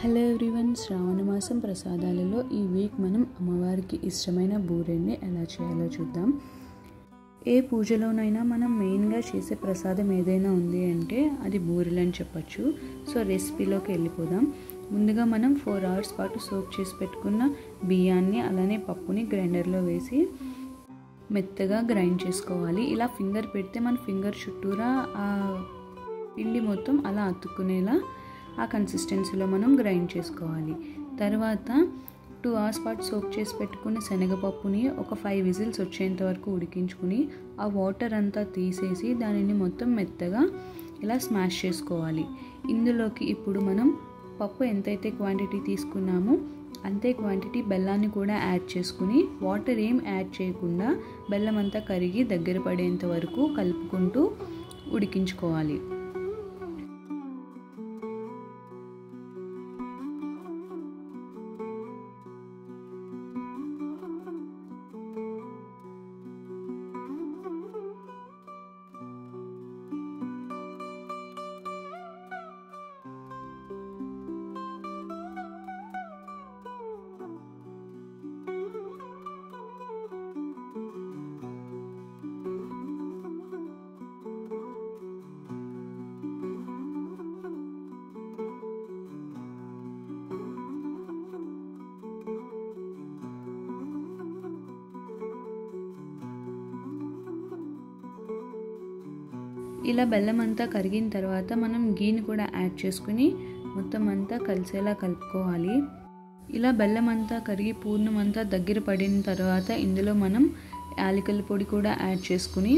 Hello everyone, శ్రావణ మాసం ప్రసాదాలలో ఈ week మనం అమ్మవారికి ఇష్టమైన బూరెల్ని ఎలా చేయాలో చూద్దాం. ఏ పూజలోనైనా మనం మెయిన్గా చేసే ప్రసాదం ఏదైనా ఉంది అంటే అది బూరెలు అని చెప్పచ్చు. సో రెసిపీలోకి వెళ్ళిపోదాం. ముందుగా మనం 4 hours పాటు సోక్ చేసి పెట్టుకున్న బియ్యాన్ని అలానే పప్పుని గ్రైండర్లో వేసి మెత్తగా గ్రైండ్ చేసుకోవాలి. ఇలా ఫింగర్ పెడితే మన ఫింగర్ చుట్టూరా ఆ పిండి మొత్తం అలా అతుక్కునేలా ఆ కన్సిస్టెన్సీలో మనం గ్రైండ్ చేసుకోవాలి. తర్వాత 2 hours పాటు సోక్ చేసి పెట్టుకున్న శనగపప్పుని ఒక 5 whistles వచ్చేంత వరకు ఉడికించుకుని ఆ వాటర్ అంతా తీసేసి దానిని మొత్తం మెత్తగా ఇలా స్మాష్ చేసుకోవాలి. ఇందులోకి ఇప్పుడు మనం పప్పు ఎంతైతే క్వాంటిటీ తీసుకున్నామో అంతే క్వాంటిటీ బెల్లాన్ని కూడా యాడ్ చేసుకుని వాటర్ ఏం యాడ్ చేయకుండా బెల్లం అంతా కరిగి దగ్గర పడేంత వరకు కలుపుకుంటూ ఉడికించుకోవాలి. ఇలా బెల్లం అంతా కరిగిన తర్వాత మనం గీని కూడా యాడ్ చేసుకుని మొత్తం అంతా కలిసేలా కలుపుకోవాలి. ఇలా బెల్లం అంతా కరిగి పూర్ణం అంతా దగ్గర పడిన తర్వాత ఇందులో మనం యాలకుల పొడి కూడా యాడ్ చేసుకుని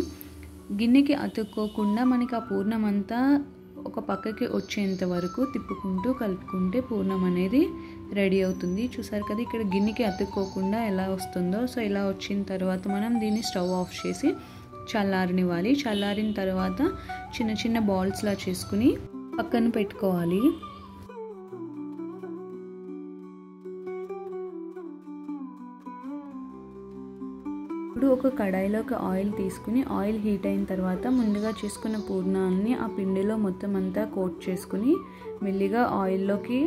గిన్నెకి అతుక్కోకుండా మనకి ఆ పూర్ణం అంతా ఒక పక్కకి వచ్చేంత వరకు తిప్పుకుంటూ కలుపుకుంటే పూర్ణం అనేది రెడీ అవుతుంది. చూసారు కదా ఇక్కడ గిన్నెకి అతుక్కోకుండా ఎలా వస్తుందో. సో ఇలా వచ్చిన తర్వాత మనం దీన్ని స్టవ్ ఆఫ్ చేసి చల్లారనివ్వాలి. చల్లారిన తర్వాత చిన్న చిన్న బాల్స్లా చేసుకుని పక్కన పెట్టుకోవాలి. ఇప్పుడు ఒక కడాయిలోకి ఆయిల్ తీసుకుని ఆయిల్ హీట్ అయిన తర్వాత ముందుగా చేసుకున్న పూర్ణాన్ని ఆ పిండిలో మొత్తం అంతా కోట్ చేసుకుని మెల్లిగా ఆయిల్లోకి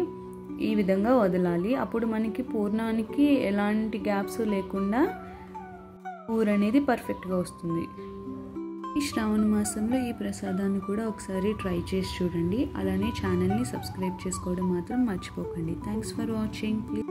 ఈ విధంగా వదలాలి. అప్పుడు మనకి పూర్ణానికి ఎలాంటి గ్యాప్స్ లేకుండా కూర అనేది పర్ఫెక్ట్గా వస్తుంది. ఈ శ్రావణ మాసంలో ఈ ప్రసాదాన్ని కూడా ఒకసారి ట్రై చేసి చూడండి. అలానే ఛానల్ని సబ్స్క్రైబ్ చేసుకోవడం మాత్రం మర్చిపోకండి. Thanks for watching.